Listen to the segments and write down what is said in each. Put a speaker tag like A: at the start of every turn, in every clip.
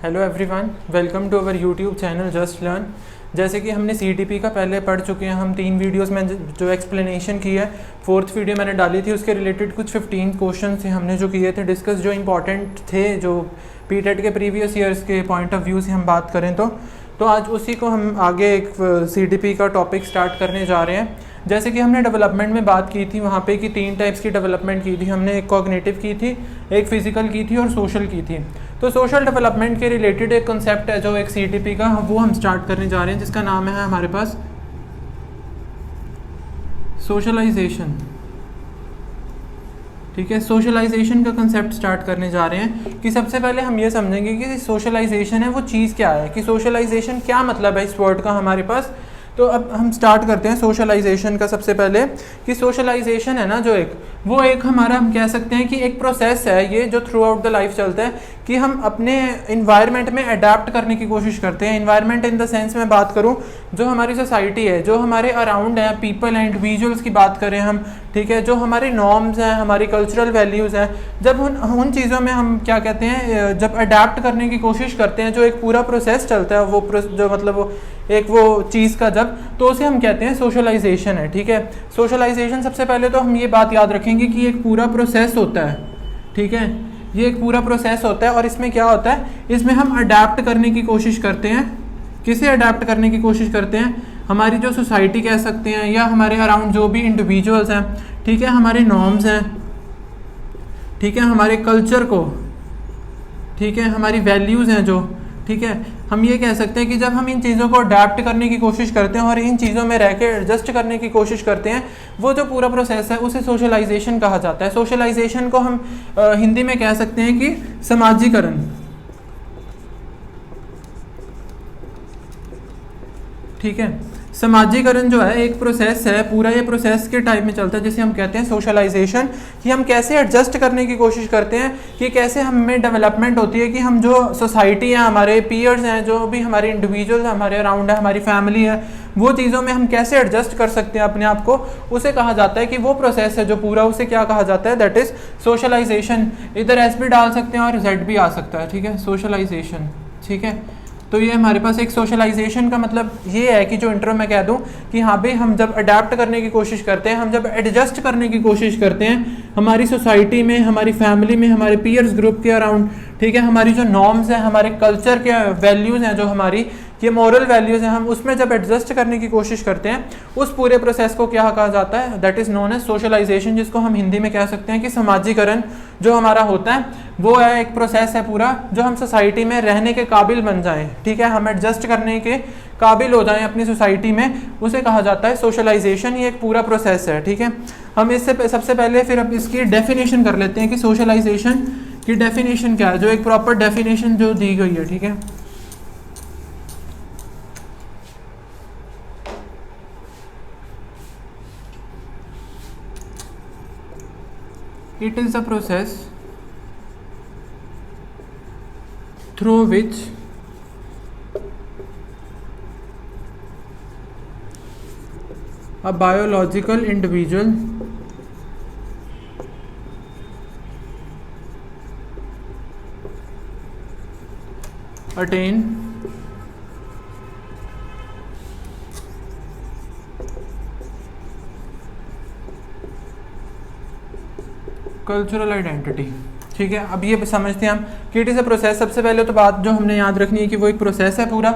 A: Hello everyone, welcome to our YouTube channel just learn. जैसे कि हमने CTP का पहले पढ़ चुके हैं, हम 3 वीडियोस में जो एक्सप्लेनेशन की है, 4th वीडियो मैंने डाली थी, उसके रिलेटेड कुछ 15 क्वेश्चन थे हमने जो किए थे डिस्कस, जो इंपॉर्टेंट थे, जो PTET के प्रीवियस ईयर्स के पॉइंट ऑफ व्यू से हम बात करें तो आज उसी को हम आगे एक CTP का टॉपिक स्टार्ट करने जा रहे हैं। जैसे कि हमने डेवलपमेंट में बात की थी वहाँ पे कि 3 टाइप्स की डेवलपमेंट की थी हमने, एक कॉग्निटिव की थी, एक फिजिकल की थी और सोशल की थी। तो सोशल डेवलपमेंट के रिलेटेड एक कॉन्सेप्ट है जो एक CTP का, वो हम स्टार्ट करने जा रहे हैं, जिसका नाम है हमारे पास सोशलाइजेशन। ठीक है, सोशलाइजेशन का कंसेप्ट स्टार्ट करने जा रहे हैं कि सबसे पहले हम ये समझेंगे कि सोशलाइजेशन है वो चीज़ क्या है, कि सोशलाइजेशन क्या मतलब है इस वर्ड का हमारे पास। तो अब हम स्टार्ट करते हैं सोशलाइजेशन का। सबसे पहले कि सोशलाइजेशन है ना जो वो एक हमारा, हम कह सकते हैं कि एक प्रोसेस है ये जो थ्रू आउट द लाइफ चलता है, कि हम अपने इन्वायरमेंट में अडेप्ट करने की कोशिश करते हैं। इन्वायरमेंट इन द सेंस में बात करूं, जो हमारी सोसाइटी है, जो हमारे अराउंड है, पीपल एंड इंडिविजुअल्स की बात करें हम, ठीक है, जो हमारे नॉर्म्स हैं, हमारी कल्चरल वैल्यूज़ हैं, जब उन चीज़ों में हम क्या कहते हैं, जब अडेप्ट करने की कोशिश करते हैं, जो एक पूरा प्रोसेस चलता है, वो जो मतलब वो चीज़ का जब, तो उसे हम कहते हैं सोशलाइजेशन है। ठीक है, सोशलाइजेशन सबसे पहले तो हम ये बात याद रखेंगे कि एक पूरा प्रोसेस होता है। ठीक है, ये एक पूरा प्रोसेस होता है और इसमें क्या होता है, इसमें हम अडेप्ट करने की कोशिश करते हैं। किसे अडेप्ट करने की कोशिश करते हैं? हमारी जो सोसाइटी कह सकते हैं, या हमारे अराउंड जो भी इंडिविजुअल्स हैं, ठीक है, हमारे नॉर्म्स हैं, ठीक है, हमारे कल्चर को, ठीक है, हमारी वैल्यूज़ हैं जो, ठीक है, हम ये कह सकते हैं कि जब हम इन चीज़ों को अडेप्ट करने की कोशिश करते हैं और इन चीज़ों में रह के एडजस्ट करने की कोशिश करते हैं, वो जो पूरा प्रोसेस है उसे सोशलाइजेशन कहा जाता है। सोशलाइजेशन को हम हिंदी में कह सकते हैं कि समाजीकरण। ठीक है, समाजीकरण जो है एक प्रोसेस है, पूरा ये प्रोसेस के टाइप में चलता है जिसे हम कहते हैं सोशलाइजेशन, कि हम कैसे एडजस्ट करने की कोशिश करते हैं, कि कैसे हमें डेवलपमेंट होती है, कि हम जो सोसाइटी है, हमारे पीयर्स हैं, जो भी हमारे इंडिविजुअल्स हमारे अराउंड है, हमारी फैमिली है, वो चीज़ों में हम कैसे एडजस्ट कर सकते हैं अपने आप को, उसे कहा जाता है कि वो प्रोसेस है जो पूरा, उसे क्या कहा जाता है, दैट इज़ सोशलाइजेशन। इधर एस भी डाल सकते हैं और जेड भी आ सकता है। ठीक है, सोशलाइजेशन। ठीक है, तो ये हमारे पास एक सोशलाइजेशन का मतलब ये है कि जो इंट्रो में कह दूं कि हाँ भाई, हम जब अडेप्ट करने की कोशिश करते हैं, हम जब एडजस्ट करने की कोशिश करते हैं हमारी सोसाइटी में, हमारी फैमिली में, हमारे पीयर्स ग्रुप के अराउंड, ठीक है, हमारी जो नॉर्म्स हैं, हमारे कल्चर के वैल्यूज़ हैं, जो हमारी ये मॉरल वैल्यूज़ हैं, हम उसमें जब एडजस्ट करने की कोशिश करते हैं, उस पूरे प्रोसेस को क्या कहा जाता है, that is known as socialization, जिसको हम हिंदी में कह सकते हैं कि समाजीकरण जो हमारा होता है, वो है एक प्रोसेस है पूरा, जो हम सोसाइटी में रहने के काबिल बन जाएं। ठीक है, हम एडजस्ट करने के काबिल हो जाएं अपनी सोसाइटी में, उसे कहा जाता है सोशलाइजेशन। ये एक पूरा प्रोसेस है। ठीक है, हम इससे सबसे पहले फिर अब इसकी डेफिनेशन कर लेते हैं कि सोशलाइजेशन की डेफिनेशन क्या है, जो एक प्रॉपर डेफिनेशन जो दी गई है। ठीक है, it is a process through which a biological individual attain cultural identity. ठीक है, अब ये समझते हैं हम कि इट इज़ अ प्रोसेस। सबसे पहले तो बात जो हमने याद रखनी है कि वो एक प्रोसेस है पूरा,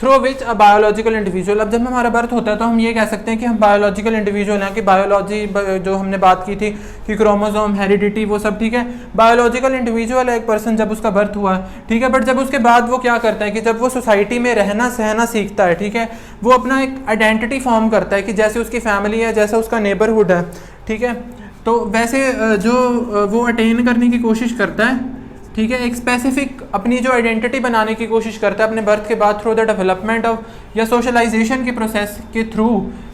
A: through which a biological individual. अब जब हमारा बर्थ होता है तो हम ये कह सकते हैं कि हम बायोलॉजिकल इंडिविजुअल हैं, कि बायोलॉजी जो हमने बात की थी कि क्रोमोसोम, हेरिडिटी, वो सब, ठीक है, बायोलॉजिकल इंडिविजुअल है एक पर्सन जब उसका बर्थ हुआ है। ठीक है, बट जब उसके बाद वो क्या करता है कि जब वो सोसाइटी में रहना सहना सीखता है, ठीक है, वो अपना एक आइडेंटिटी फॉर्म करता है, कि जैसे उसकी फैमिली है, जैसा उसका नेबरहुड है, ठीक है, तो वैसे जो वो अटेन करने की कोशिश करता है, ठीक है, एक स्पेसिफिक अपनी जो आइडेंटिटी बनाने की कोशिश करता है अपने बर्थ के बाद, थ्रू द डेवलपमेंट ऑफ या सोशलाइजेशन के प्रोसेस के थ्रू।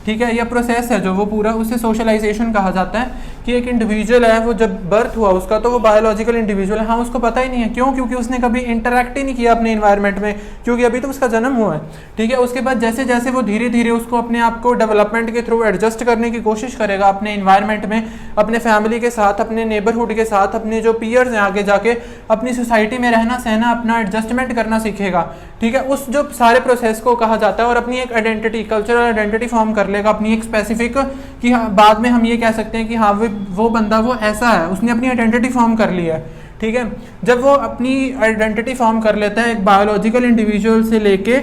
A: ठीक है, यह प्रोसेस है जो वो पूरा, उसे सोशलाइजेशन कहा जाता है, कि एक इंडिविजुअल है वो जब बर्थ हुआ उसका तो वो बायोलॉजिकल इंडिविजुअल है, हाँ उसको पता ही नहीं है। क्यों? क्योंकि उसने कभी इंटरेक्ट ही नहीं किया अपने इन्वायरमेंट में, क्योंकि अभी तो उसका जन्म हुआ है। ठीक है, उसके बाद जैसे जैसे वो धीरे धीरे उसको अपने आप को डेवलपमेंट के थ्रू एडजस्ट करने की कोशिश करेगा अपने इन्वायरमेंट में, अपने फैमिली के साथ, अपने नेबरहुड के साथ, अपने जो पीयर्स हैं आगे जाके, अपनी सोसाइटी में रहना सहना, अपना एडजस्टमेंट करना सीखेगा। ठीक है, उस जो सारे प्रोसेस को कहा जाता है, और अपनी एक आइडेंटिटी, कल्चरल आइडेंटिटी फॉर्म कर लेगा अपनी एक स्पेसिफिक, कि हाँ, बाद में हम ये कह सकते हैं कि हाँ वो बंदा वो ऐसा है, उसने अपनी आइडेंटिटी फॉर्म कर ली है। ठीक है, जब वो अपनी आइडेंटिटी फॉर्म कर लेता है एक बायोलॉजिकल इंडिविजुअल से लेके,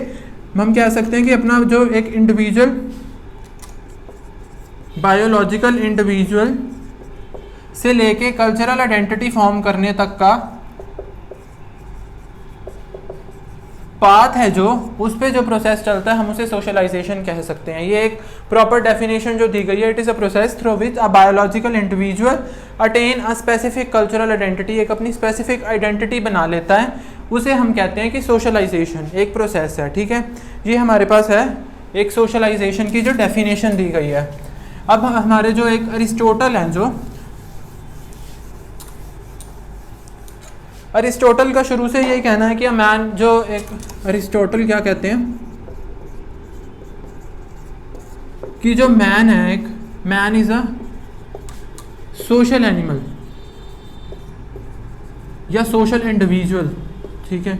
A: हम कह सकते हैं कि अपना जो एक इंडिविजुअल बायोलॉजिकल इंडिविजुअल से लेके कल्चरल आइडेंटिटी फॉर्म करने तक का पाथ है जो, उस पे जो प्रोसेस चलता है हम उसे सोशलाइजेशन कह सकते हैं। ये एक प्रॉपर डेफिनेशन जो दी गई है, it is a process through which a biological individual attain a specific cultural identity, एक अपनी स्पेसिफिक आइडेंटिटी बना लेता है, उसे हम कहते हैं कि सोशलाइजेशन एक प्रोसेस है। ठीक है, ये हमारे पास है एक सोशलाइजेशन की जो डेफिनेशन दी गई है। अब हमारे जो एक अरिस्टोटल हैं, जो अरिस्टोटल का शुरू से यही कहना है कि मैन, जो एक अरिस्टोटल क्या कहते हैं कि जो मैन है, एक man is a social animal या सोशल इंडिविजुअल। ठीक है,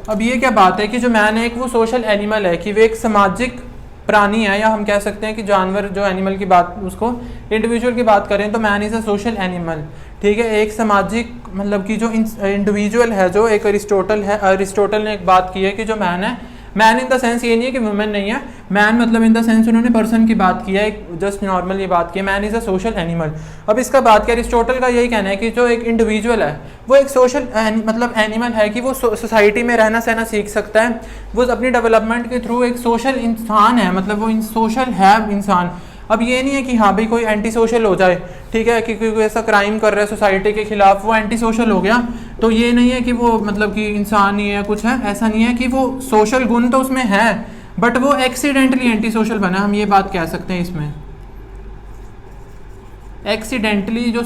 A: अब ये क्या बात है कि जो मैन है एक वो सोशल एनिमल है, कि वे एक सामाजिक प्राणी है, या हम कह सकते हैं कि जानवर, जो एनिमल की बात, उसको इंडिविजुअल की बात करें तो man is a social animal. ठीक है, एक सामाजिक, मतलब कि जो इंडिविजुअल है, जो एक अरिस्टोटल है, अरिस्टोटल ने एक बात की है कि जो मैन है, मैन इन द सेंस ये नहीं है कि वुमेन नहीं है, मैन मतलब इन द सेंस उन्होंने पर्सन की बात की है, जस्ट नॉर्मल ये बात की है, man is a social animal. अब इसका बात किया, अरिस्टोटल का यही कहना है कि जो एक इंडिविजुअल है वो एक सोशल मतलब एनिमल है, कि वो सोसाइटी में रहना सहना सीख सकता है, वो अपनी डेवलपमेंट के थ्रू एक सोशल इंसान है, मतलब वो सोशल है इंसान। अब ये नहीं है कि हाँ भाई कोई एंटी सोशल हो जाए, ठीक है, कि कोई ऐसा क्राइम कर रहा है सोसाइटी के खिलाफ, वो एंटी सोशल हो गया, तो ये नहीं है कि वो मतलब कि इंसान ही है, कुछ है, ऐसा नहीं है कि वो सोशल गुण तो उसमें है, बट वो एक्सीडेंटली एंटी सोशल बना, हम ये बात कह सकते हैं इसमें। एक्सीडेंटली जो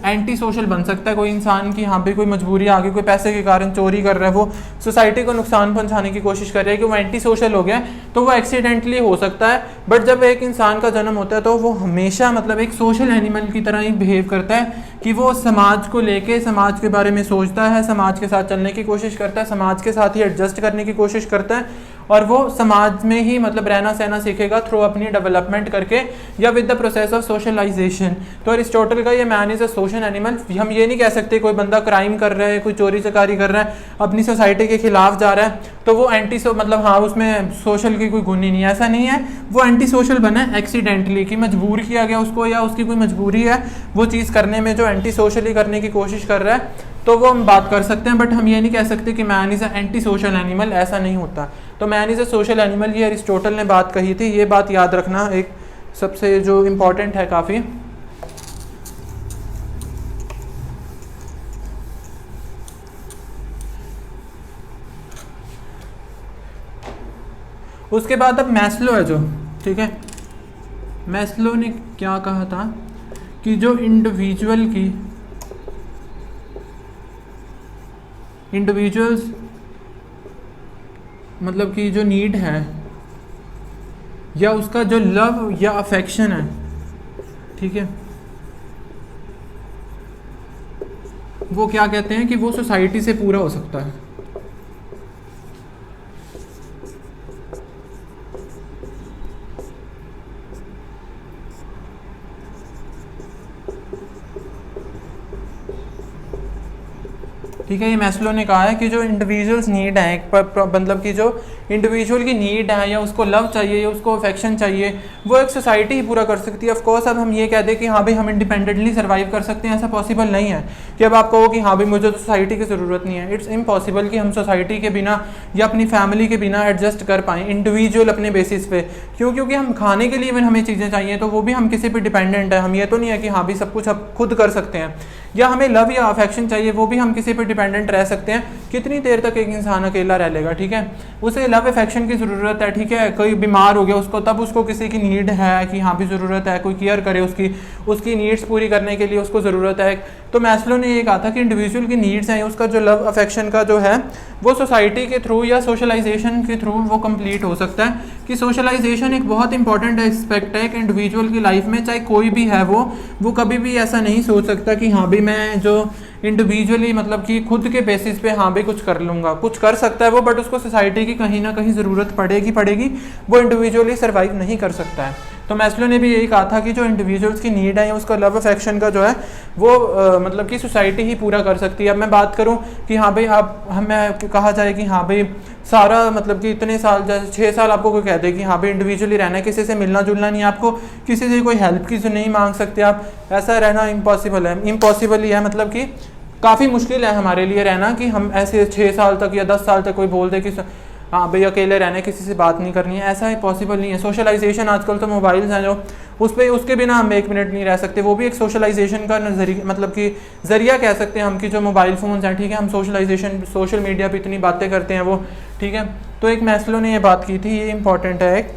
A: एंटी सोशल बन सकता है कोई इंसान की, हाँ भाई कोई मजबूरी आ गई, कोई पैसे के कारण चोरी कर रहा है, वो सोसाइटी को नुकसान पहुंचाने की कोशिश कर रहा है, कि वो एंटी सोशल हो गया, तो वो एक्सीडेंटली हो सकता है। बट जब एक इंसान का जन्म होता है तो वो हमेशा मतलब एक सोशल एनिमल की तरह ही बिहेव करता है, कि वो समाज को लेके, समाज के बारे में सोचता है, समाज के साथ चलने की कोशिश करता है, समाज के साथ ही एडजस्ट करने की कोशिश करता है, और वो समाज में ही मतलब रहना सहना सीखेगा थ्रू अपनी डेवलपमेंट करके, या with the process of socialization. तो अरिस्टोटल का ये man is a social animal, हम ये नहीं कह सकते कोई बंदा क्राइम कर रहा है, कोई चोरी चकारी कर रहा है, अपनी सोसाइटी के खिलाफ जा रहा है, तो वो एंटी मतलब हाँ उसमें सोशल की कोई गुण ही नहीं है, ऐसा नहीं है, वो एंटी सोशल बना है एक्सीडेंटली, कि मजबूर किया गया उसको, या उसकी कोई मजबूरी है वो चीज़ करने में, जो एंटी सोशली करने की कोशिश कर रहा है, तो वो हम बात कर सकते हैं। बट हम ये नहीं कह सकते कि man is a anti social animal, ऐसा नहीं होता। तो man is a social animal, ये अरिस्टोटल ने बात कही थी, ये बात याद रखना एक सबसे जो इम्पोर्टेंट है काफ़ी। उसके बाद अब मैस्लो है जो, ठीक है, मैस्लो ने क्या कहा था कि जो इंडिविजुअल्स मतलब कि जो नीड है, या उसका जो लव या अफेक्शन है, ठीक है, वो क्या कहते हैं कि वो सोसाइटी से पूरा हो सकता है। ठीक है, ये मैस्लो ने कहा है कि जो इंडिविजुअल्स नीड है, मतलब कि जो इंडिविजुअल की नीड है, या उसको लव चाहिए, या उसको अफेक्शन चाहिए, वो एक सोसाइटी ही पूरा कर सकती है। ऑफ कोर्स अब हम ये कह दें कि हाँ भाई हम इंडिपेंडेंटली सर्वाइव कर सकते हैं, ऐसा पॉसिबल नहीं है, कि अब आप कहो कि हाँ भाई मुझे तो सोसाइटी की ज़रूरत नहीं है। इट्स इम्पॉसिबल कि हम सोसाइटी के बिना या अपनी फैमिली के बिना एडजस्ट कर पाएँ इंडिविजुअल अपने बेसिस पे। क्यों? क्योंकि हम खाने के लिए इवन हमें चीज़ें चाहिए तो वो भी हम किसी पे डिपेंडेंट है। हम ये तो नहीं है कि हाँ भाई सब कुछ अब खुद कर सकते हैं। या हमें लव या अफेक्शन चाहिए, वो भी हम किसी पे डिपेंडेंट रह सकते हैं। कितनी देर तक एक इंसान अकेला रह लेगा, ठीक है। उसे लव अफेक्शन की ज़रूरत है, ठीक है। कोई बीमार हो गया उसको, तब उसको किसी की नीड है कि हाँ भी ज़रूरत है, कोई केयर करे उसकी नीड्स पूरी करने के लिए उसको ज़रूरत है। तो मैस्लो ने ये कहा था कि इंडिविजुअल की नीड्स हैं, उसका जो लव अफेक्शन का जो है वो सोसाइटी के थ्रू या सोशलाइजेशन के थ्रू वो कंप्लीट हो सकता है। कि सोशलाइजेशन एक बहुत इंपॉर्टेंट एस्पेक्ट है एक इंडिविजुअल की लाइफ में, चाहे कोई भी है वो कभी भी ऐसा नहीं सोच सकता कि हाँ भाई मैं जो इंडिविजुअली मतलब कि खुद के बेसिस पे हाँ भाई कुछ कर लूँगा। कुछ कर सकता है वो, बट उसको सोसाइटी की कहीं ना कहीं ज़रूरत पड़ेगी, वो इंडिविजुअली सर्वाइव नहीं कर सकता है। तो मैस्लो ने भी यही कहा था कि जो इंडिविजुअल्स की नीड है उसका लव अफेक्शन का जो है वो मतलब कि सोसाइटी ही पूरा कर सकती है। अब मैं बात करूं कि हाँ भाई आप हमें कहा जाए कि हाँ भाई सारा मतलब कि इतने साल जैसे 6 साल आपको कोई कह दे कि हाँ भाई इंडिविजुअली रहना है, किसी से मिलना जुलना नहीं है, आपको किसी से कोई हेल्प की नहीं मांग सकते आप, ऐसा रहना इम्पॉसिबल ही है। मतलब कि काफ़ी मुश्किल है हमारे लिए रहना कि हम ऐसे 6 साल तक या 10 साल तक कोई बोल दे कि हाँ भाई अकेले रहने, किसी से बात नहीं करनी है, ऐसा पॉसिबल नहीं है। सोशलाइजेशन आजकल तो मोबाइल्स हैं जो उसके बिना हम 1 मिनट नहीं रह सकते, वो भी एक सोशलाइजेशन का नजरिया मतलब कि ज़रिया कह सकते हैं हम कि जो मोबाइल फ़ोन्स हैं, ठीक है। हम सोशल मीडिया पे इतनी बातें करते हैं वो, ठीक है। तो एक मैस्लो ने ये बात की थी, ये इंपॉर्टेंट है एक।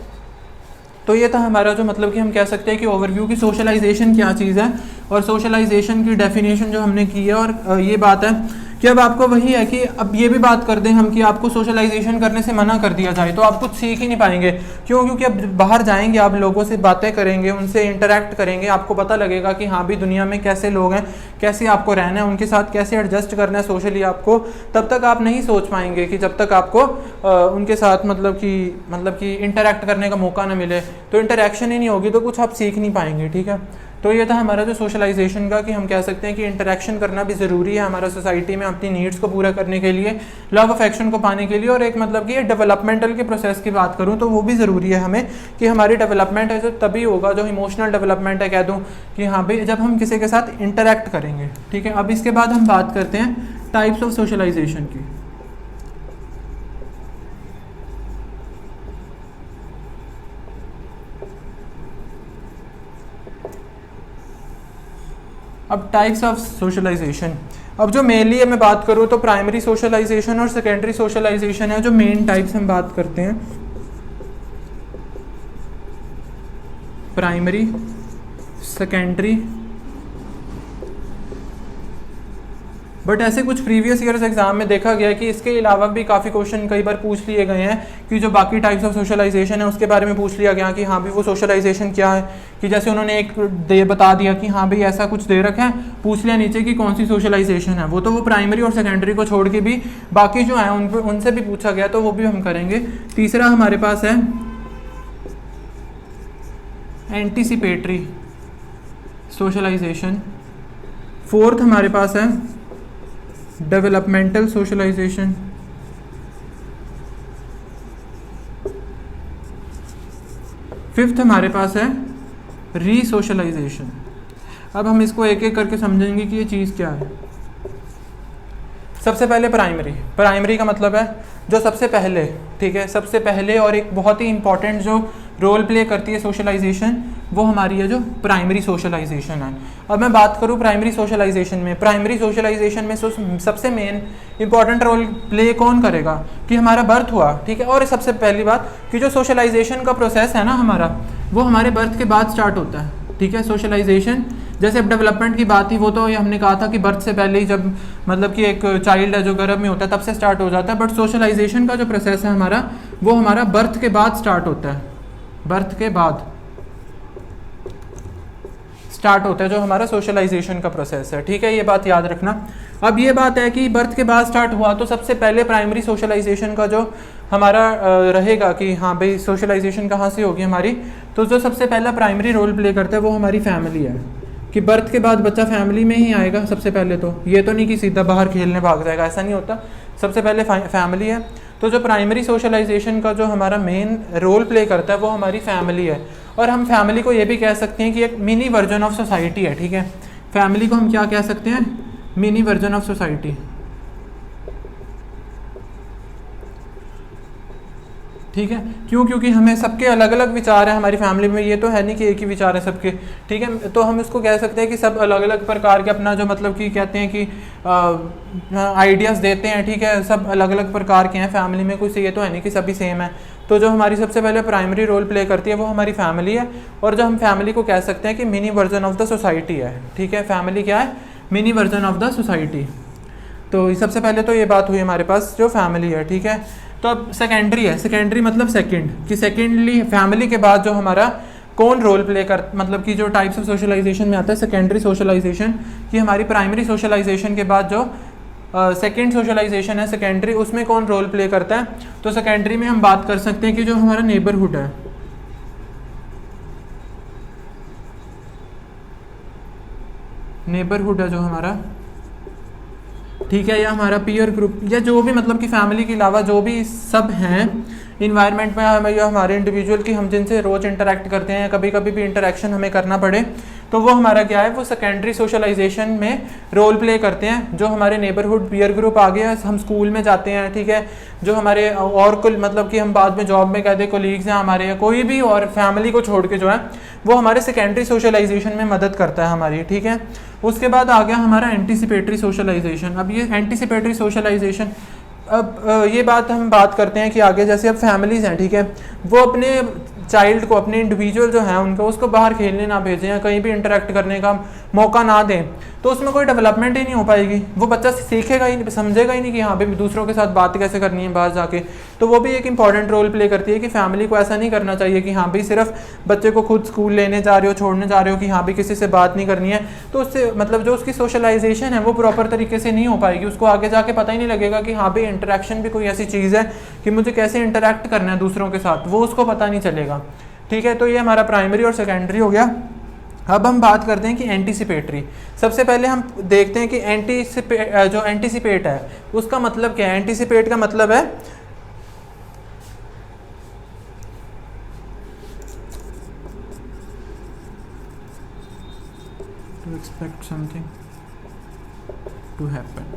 A: तो ये था हमारा जो मतलब कि हम कह सकते हैं कि ओवरव्यू की सोशलाइजेशन क्या चीज़ है और सोशलाइजेशन की डेफिनेशन जो हमने की है। और ये बात है कि अब आपको वही है कि अब ये भी बात कर दें हम कि आपको सोशलाइजेशन करने से मना कर दिया जाए तो आप कुछ सीख ही नहीं पाएंगे। क्यों? क्योंकि अब बाहर जाएंगे, आप लोगों से बातें करेंगे, उनसे इंटरेक्ट करेंगे, आपको पता लगेगा कि हाँ भी दुनिया में कैसे लोग हैं, कैसे आपको रहना है, उनके साथ कैसे एडजस्ट करना है सोशली आपको। तब तक आप नहीं सोच पाएंगे कि जब तक आपको उनके साथ मतलब कि इंटरेक्ट करने का मौका ना मिले, तो इंटरेक्शन ही नहीं होगी तो कुछ आप सीख नहीं पाएंगे, ठीक है। तो ये था हमारा जो सोशलाइजेशन का कि हम कह सकते हैं कि इंटरेक्शन करना भी ज़रूरी है हमारा सोसाइटी में अपनी नीड्स को पूरा करने के लिए, लव अफेक्शन को पाने के लिए। और एक मतलब कि डेवलपमेंटल के प्रोसेस की बात करूँ तो वो भी ज़रूरी है हमें कि हमारी डेवलपमेंट है जो तभी होगा, जो इमोशनल डेवलपमेंट है कह दूँ कि हाँ भाई जब हम किसी के साथ इंटरेक्ट करेंगे, ठीक है। अब इसके बाद हम बात करते हैं टाइप्स ऑफ सोशलाइजेशन की। अब टाइप्स ऑफ सोशलाइजेशन, अब जो मेनली मैं बात करूँ तो प्राइमरी सोशलाइजेशन और सेकेंडरी सोशलाइजेशन है जो मेन टाइप्स हम बात करते हैं। प्राइमरी, सेकेंडरी, बट ऐसे कुछ प्रीवियस ईयर्स एग्जाम में देखा गया कि इसके अलावा भी काफ़ी क्वेश्चन कई बार पूछ लिए गए हैं कि जो बाकी टाइप्स ऑफ सोशलाइजेशन है उसके बारे में पूछ लिया गया कि हाँ भाई वो सोशलाइजेशन क्या है। कि जैसे उन्होंने एक बता दिया कि हाँ भाई ऐसा कुछ दे रखा है, पूछ लिया नीचे कि कौन सी सोशलाइजेशन है। वो प्राइमरी और सेकेंडरी को छोड़ के भी बाकी जो है उनसे भी पूछा गया, तो वो भी हम करेंगे। तीसरा हमारे पास है एंटीसिपेटरी सोशलाइजेशन। फोर्थ हमारे पास है डेवलपमेंटल सोशलाइजेशन। फिफ्थ हमारे पास है रीसोशलाइजेशन। अब हम इसको एक एक करके समझेंगे कि ये चीज़ क्या है। सबसे पहले प्राइमरी का मतलब है जो सबसे पहले, ठीक है, सबसे पहले और एक बहुत ही इंपॉर्टेंट जो रोल प्ले करती है सोशलाइजेशन, वो हमारी है जो प्राइमरी सोशलाइजेशन है। अब मैं बात करूँ प्राइमरी सोशलाइजेशन में सबसे मेन इंपॉर्टेंट रोल प्ले कौन करेगा कि हमारा बर्थ हुआ, ठीक है। और सबसे पहली बात कि जो सोशलाइजेशन का प्रोसेस है ना हमारा, वो हमारे बर्थ के बाद स्टार्ट होता है, ठीक है। सोशलाइजेशन जैसे अब डेवलपमेंट की बात थी, वो तो ये हमने कहा था कि बर्थ से पहले ही जब मतलब कि एक चाइल्ड है जो गर्भ में होता है तब से स्टार्ट हो जाता है। बट सोशलाइजेशन का जो प्रोसेस है हमारा, वो हमारा बर्थ के बाद स्टार्ट होता है, बर्थ के बाद स्टार्ट होता है जो हमारा सोशलाइजेशन का प्रोसेस है, ठीक है। ये बात याद रखना। अब ये बात है कि बर्थ के बाद स्टार्ट हुआ तो सबसे पहले प्राइमरी सोशलाइजेशन का जो हमारा रहेगा कि हाँ भाई सोशलाइजेशन कहाँ से होगी हमारी, तो जो सबसे पहला प्राइमरी रोल प्ले करता है वो हमारी फैमिली है। कि बर्थ के बाद बच्चा फैमिली में ही आएगा सबसे पहले, तो ये तो नहीं कि सीधा बाहर खेलने भाग जाएगा, ऐसा नहीं होता। सबसे पहले फैमिली है। तो जो प्राइमरी सोशलाइजेशन का जो हमारा मेन रोल प्ले करता है वो हमारी फैमिली है। और हम फैमिली को ये भी कह सकते हैं कि एक मिनी वर्जन ऑफ सोसाइटी है, ठीक है। फैमिली को हम क्या कह सकते हैं, मिनी वर्जन ऑफ सोसाइटी। ठीक है, क्यों? क्योंकि हमें सबके अलग अलग विचार हैं हमारी फैमिली में, ये तो है नहीं कि एक ही विचार है सबके। ठीक है, तो हम इसको कह सकते हैं कि सब अलग अलग प्रकार के अपना जो मतलब कि कहते हैं कि आइडियाज़ देते हैं। ठीक है, सब अलग अलग प्रकार के हैं फैमिली में, कुछ ये तो है नहीं कि सभी सेम है। तो जो हमारी सबसे पहले प्राइमरी रोल प्ले करती है वो हमारी फैमिली है, और जो हम फैमिली को कह सकते हैं कि mini version of the society है। ठीक है, फैमिली क्या है? Mini version of the society. तो सबसे पहले तो ये बात हुई हमारे पास जो फैमिली है। ठीक है, तो अब सेकेंडरी है। सेकेंडरी मतलब सेकंड, कि सेकेंडली फैमिली के बाद जो हमारा कौन रोल प्ले कर, मतलब कि जो टाइप्स ऑफ सोशलाइजेशन में आता है सेकेंडरी सोशलाइजेशन, कि हमारी प्राइमरी सोशलाइजेशन के बाद जो सेकेंड सोशलाइजेशन है सेकेंडरी, उसमें कौन रोल प्ले करता है? तो सेकेंडरी में हम बात कर सकते हैं कि जो हमारा नेबरहुड है, नेबरहुड है जो हमारा, ठीक है, या हमारा पीयर ग्रुप, या जो भी मतलब कि फैमिली के अलावा जो भी सब हैं इन्वायरमेंट में हमें, या हमारे इंडिविजुअल की हम जिनसे रोज़ इंटरेक्ट करते हैं, कभी कभी भी इंटरेक्शन हमें करना पड़े, तो वो हमारा क्या है? वो सेकेंडरी सोशलाइजेशन में रोल प्ले करते हैं। जो हमारे नेबरहुड पीयर ग्रुप आ गया, हम स्कूल में जाते हैं, ठीक है, जो हमारे और कुल मतलब कि हम बाद में जॉब में कहते हैं कोलीग्स हैं हमारे, या कोई भी, और फैमिली को छोड़ के जो है वो हमारे सेकेंडरी सोशलाइजेशन में मदद करता है हमारी। ठीक है, उसके बाद आ गया हमारा एंटीसिपेटरी सोशलाइजेशन। अब ये एंटीसिपेटरी सोशलाइजेशन, अब ये बात हम बात करते हैं कि आगे जैसे अब फैमिलीज़ हैं, ठीक है, वो अपने चाइल्ड को, अपने इंडिविजुअल जो हैं उनको, उसको बाहर खेलने ना भेजें या कहीं भी इंटरेक्ट करने का मौका ना दें, तो उसमें कोई डेवलपमेंट ही नहीं हो पाएगी। वो बच्चा सीखेगा ही, समझेगा ही नहीं कि हाँ भाई दूसरों के साथ बात कैसे करनी है बाहर जाके। तो वो भी एक इंपॉर्टेंट रोल प्ले करती है कि फैमिली को ऐसा नहीं करना चाहिए कि हाँ भाई सिर्फ बच्चे को खुद स्कूल लेने जा रहे हो, छोड़ने जा रहे हो, कि हाँ भाई किसी से बात नहीं करनी है, तो उससे मतलब जो उसकी सोशलाइजेशन है वो प्रॉपर तरीके से नहीं हो पाएगी। उसको आगे जाके पता ही नहीं लगेगा कि हाँ भाई इंटरेक्शन भी कोई ऐसी चीज़ है कि मुझे कैसे इंटरेक्ट करना है दूसरों के साथ, वो उसको पता नहीं चलेगा। ठीक है, तो ये हमारा प्राइमरी और सेकेंडरी हो गया। अब हम बात करते हैं कि एंटीसिपेटरी। सबसे पहले हम देखते हैं कि जो एंटीसिपेट है उसका मतलब क्या है। एंटीसिपेट का मतलब है to expect something to happen.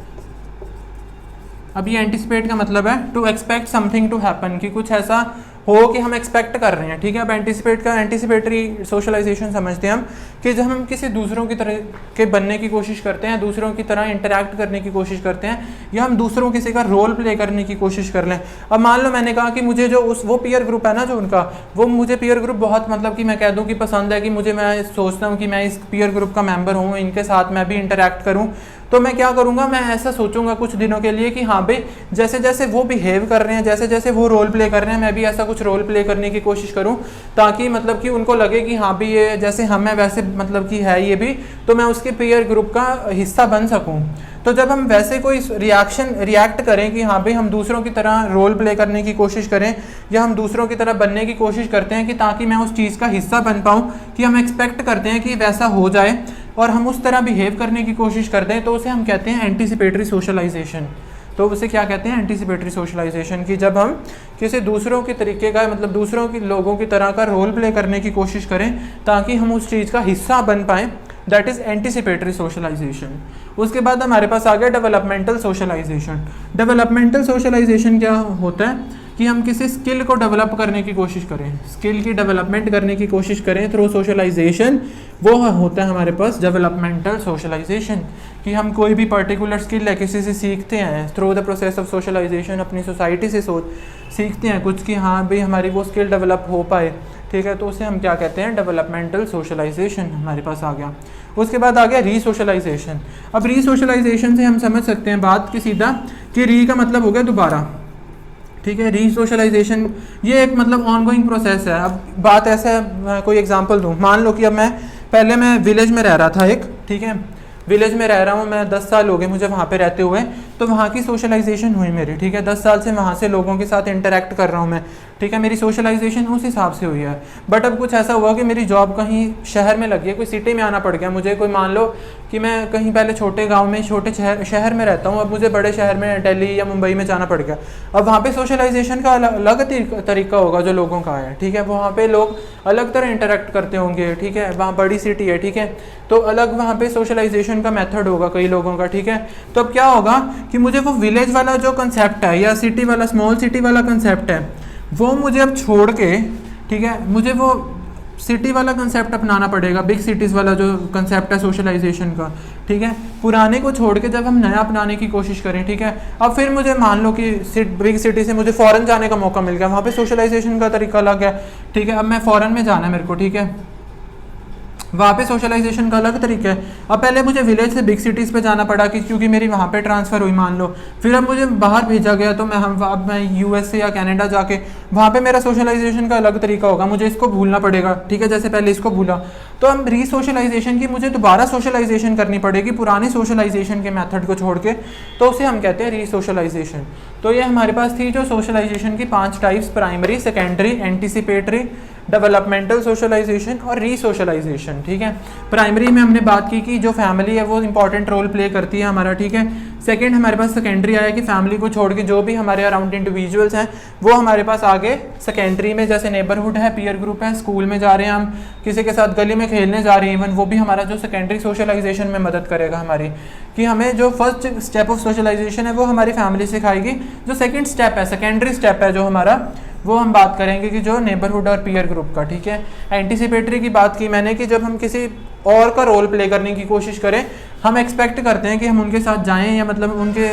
A: अब ये एंटीसिपेट का मतलब है to expect something to happen, कि कुछ ऐसा हो कि हम एक्सपेक्ट कर रहे हैं। ठीक है, अब एंटीसिपेट का, एंटीसिपेटरी सोशलाइजेशन समझते हैं हम कि जब हम किसी दूसरों की तरह के बनने की कोशिश करते हैं, दूसरों की तरह इंटरेक्ट करने की कोशिश करते हैं, या हम दूसरों किसी का रोल प्ले करने की कोशिश कर लें। अब मान लो मैंने कहा कि मुझे जो वो पीयर ग्रुप है ना जो उनका, वो मुझे पीयर ग्रुप बहुत मतलब कि मैं कह दूँ कि पसंद है, कि मुझे, मैं सोचता हूँ कि मैं इस पीयर ग्रुप का मेम्बर हूँ, इनके साथ मैं भी इंटरेक्ट करूँ, तो मैं क्या करूँगा, मैं ऐसा सोचूंगा कुछ दिनों के लिए कि हाँ भाई जैसे जैसे वो बिहेव कर रहे हैं, जैसे जैसे वो रोल प्ले कर रहे हैं, मैं भी ऐसा कुछ रोल प्ले करने की कोशिश करूँ, ताकि मतलब कि उनको लगे कि हाँ भाई ये जैसे हम हैं वैसे मतलब कि है ये भी, तो मैं उसके पीयर ग्रुप का हिस्सा बन सकूँ। तो जब हम वैसे कोई रिएक्ट करें कि हाँ भाई हम दूसरों की तरह रोल प्ले करने की कोशिश करें, या हम दूसरों की तरह बनने की कोशिश करते हैं कि ताकि मैं उस चीज़ का हिस्सा बन पाऊँ, कि हम एक्सपेक्ट करते हैं कि वैसा हो जाए और हम उस तरह बिहेव करने की कोशिश करते हैं, तो उसे हम कहते हैं एंटीसिपेटरी सोशलाइजेशन। तो उसे क्या कहते हैं? एंटीसिपेटरी सोशलाइजेशन, कि जब हम किसी दूसरों के तरीके का, मतलब दूसरों के लोगों की तरह का रोल प्ले करने की कोशिश करें ताकि हम उस चीज़ का हिस्सा बन पाएँ, दैट इज़ एंटीसिपेटरी सोशलाइजेशन। उसके बाद हमारे पास आ गया डेवलपमेंटल सोशलाइजेशन। डेवलपमेंटल सोशलाइजेशन क्या होता है कि हम किसी स्किल को डेवलप करने की कोशिश करें, स्किल की डेवलपमेंट करने की कोशिश करें थ्रू सोशलाइजेशन, वो होता है हमारे पास डेवलपमेंटल सोशलाइजेशन। कि हम कोई भी पर्टिकुलर स्किल है किसी से सीखते हैं through the process of socialization, अपनी सोसाइटी से सीखते हैं कुछ कि हाँ भाई हमारी वो स्किल डेवलप हो पाए। ठीक है, तो उसे हम क्या कहते हैं? डेवलपमेंटल सोशलाइजेशन हमारे पास आ गया। उसके बाद आ गया रीसोशलाइजेशन। अब रीसोशलाइजेशन से हम समझ सकते हैं बात की सीधा कि री का मतलब हो गया दोबारा। ठीक है, रीसोशलाइजेशन ये एक मतलब ऑनगोइंग प्रोसेस है। अब बात ऐसा है, कोई एग्जांपल दूं, मान लो कि अब मैं विलेज में रह रहा था एक, ठीक है, विलेज में रह रहा हूँ मैं, 10 साल हो गए मुझे वहाँ पे रहते हुए। तो वहाँ की सोशलाइजेशन हुई मेरी, ठीक है। 10 साल से वहाँ से लोगों के साथ इंटरेक्ट कर रहा हूँ मैं, ठीक है, मेरी सोशलाइजेशन उस हिसाब से हुई है। बट अब कुछ ऐसा हुआ कि मेरी जॉब कहीं शहर में लगी है, कोई सिटी में आना पड़ गया मुझे, कोई मान लो कि मैं कहीं पहले छोटे गांव में छोटे शहर में रहता हूँ, अब मुझे बड़े शहर में दिल्ली या मुंबई में जाना पड़ गया। अब वहाँ पे सोशलाइजेशन का अलग तरीका होगा जो लोगों का है, ठीक है। वहाँ पे लोग अलग तरह इंटरेक्ट करते होंगे, ठीक है, वहाँ बड़ी सिटी है, ठीक है, तो अलग वहाँ पे सोशलाइजेशन का मेथड होगा कई लोगों का, ठीक है। तो अब क्या होगा कि मुझे वो विलेज वाला जो कंसेप्ट है या सिटी वाला स्मॉल सिटी वाला कंसेप्ट है वो मुझे अब छोड़ के, ठीक है, मुझे वो सिटी वाला कंसेप्ट अपनाना पड़ेगा, बिग सिटीज़ वाला जो कंसेप्ट है सोशलाइजेशन का, ठीक है। पुराने को छोड़ के जब हम नया अपनाने की कोशिश करें, ठीक है, अब फिर मुझे मान लो कि बिग सिटी से मुझे फ़ॉरेन जाने का मौका मिल गया, वहाँ पे सोशलाइजेशन का तरीका अलग है, ठीक है। अब मैं फ़ॉरेन में जाना है मेरे को, ठीक है, वहाँ पे सोशलाइजेशन का अलग तरीका है। अब पहले मुझे विलेज से बिग सिटीज़ पे जाना पड़ा कि क्योंकि मेरी वहाँ पे ट्रांसफ़र हुई मान लो, फिर अब मुझे बाहर भेजा गया तो अब मैं यूएस या कनाडा जाके वहाँ पे मेरा सोशलाइजेशन का अलग तरीका होगा, मुझे इसको भूलना पड़ेगा, ठीक है, जैसे पहले इसको भूला। तो अब रीसोशलाइजेशन की मुझे दोबारा सोशलाइजेशन करनी पड़ेगी पुरानी सोशलाइजेशन के मेथड को छोड़ के, तो उसे हम कहते हैं रीसोशलाइजेशन। तो ये हमारे पास थी जो सोशलाइजेशन की 5 types, primary, secondary, anticipatory, developmental socialization और रीसोशलाइजेशन, ठीक है। प्राइमरी में हमने बात की कि जो फैमिली है वो इंपॉर्टेंट रोल प्ले करती है हमारा, ठीक है। सेकंड हमारे पास सेकेंडरी आया कि फैमिली को छोड़ के जो भी हमारे अराउंड इंडिविजुअल्स हैं वो हमारे पास आगे सेकेंडरी में, जैसे नेबरहुड है, पीयर ग्रुप है, स्कूल में जा रहे हैं हम, किसी के साथ गली में खेलने जा रहे हैं इवन, वो भी हमारा जो सेकेंडरी सोशलाइजेशन में मदद करेगा हमारी, कि हमें जो फर्स्ट स्टेप ऑफ सोशलाइजेशन है वो हमारी फैमिली सिखाएगी। जो सेकंड स्टेप है, सेकेंडरी स्टेप है जो हमारा, वो हम बात करेंगे कि जो नेबरहुड और पीयर ग्रुप का, ठीक है। एंटीसिपेटरी की बात की मैंने कि जब हम किसी और का रोल प्ले करने की कोशिश करें, हम एक्सपेक्ट करते हैं कि हम उनके साथ जाएं, या मतलब उनके